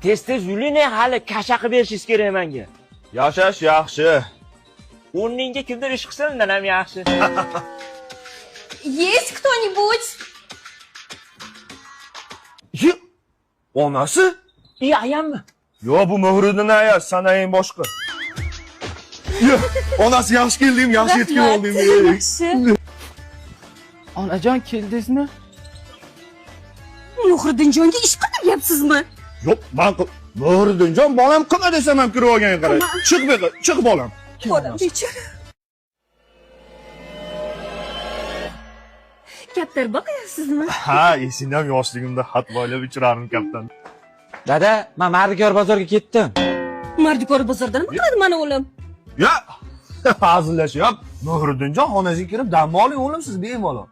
Tez-tez yuling, hali kasha qilib berishingiz kerak menga. Yashash yaxshi. O'rningga kimdir ish qilsa undan ham yaxshi. Есть кто-нибудь? Onasi? Ayammi? Yo, bu Muhriddin aya, sanaying boshqa. Onasi yaxshi kelding, yaxshi yetgan olding. Yaxshi. Onajon keldingizmi? Muhriddinjonga ish qilyapsizmi? Yo'q, men Muhriddinjon bolam qilma desam ham kirib olganga qarang. Chiq bu yerga, chiq bolam. Bolam bechora. Kaptar boqayapsizmi? Ha, esingdan yoshligimda xat boylab uchirardim kaptan. Dada, men Mardikor bozorga ketdim. Mardikor bozorda nima qiladi mana o'g'lim? Ya, hazillashyapti. Muhriddinjon xonasiga kirib dam oling o'g'lim, siz bemalol.